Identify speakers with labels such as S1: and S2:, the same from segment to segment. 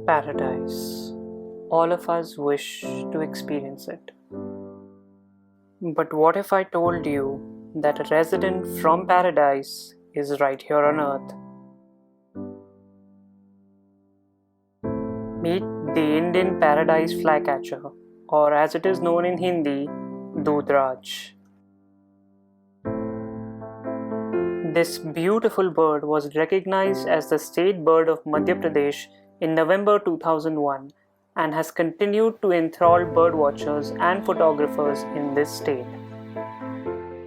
S1: Paradise. All of us wish to experience it. But what if I told you that a resident from paradise is right here on earth? Meet the Indian paradise flycatcher, or as it is known in Hindi, Dudraj. This beautiful bird was recognized as the state bird of Madhya Pradesh in November 2001 and has continued to enthrall birdwatchers and photographers in this state.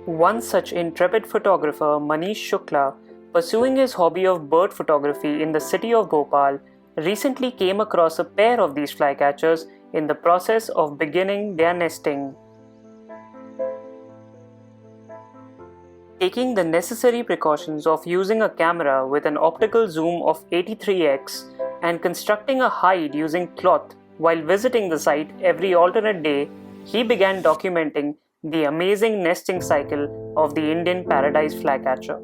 S1: One such intrepid photographer, Manish Shukla, pursuing his hobby of bird photography in the city of Bhopal, recently came across a pair of these flycatchers in the process of beginning their nesting. Taking the necessary precautions of using a camera with an optical zoom of 83x and constructing a hide using cloth while visiting the site every alternate day, he began documenting the amazing nesting cycle of the Indian paradise flycatcher.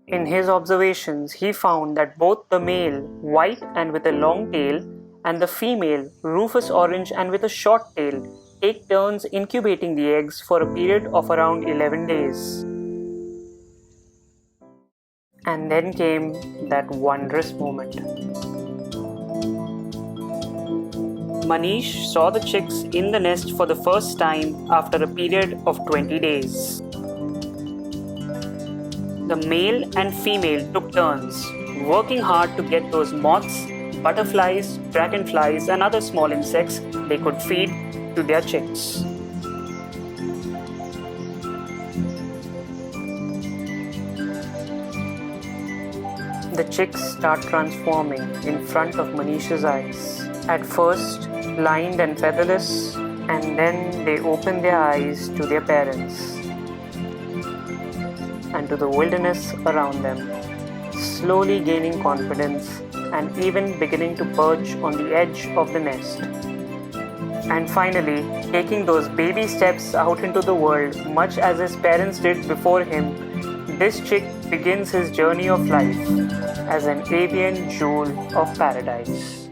S1: In his observations, he found that both the male, white and with a long tail, and the female, rufous orange and with a short tail, take turns incubating the eggs for a period of around 11 days. And then came that wondrous moment. Manish saw the chicks in the nest for the first time after a period of 20 days. The male and female took turns, working hard to get those moths, butterflies, dragonflies, and other small insects they could feed to their chicks. The chicks start transforming in front of Manish's eyes. At first, blind and featherless, and then they open their eyes to their parents and to the wilderness around them, slowly gaining confidence and even beginning to perch on the edge of the nest. And finally, taking those baby steps out into the world, much as his parents did before him, this chick begins his journey of life as an avian jewel of paradise.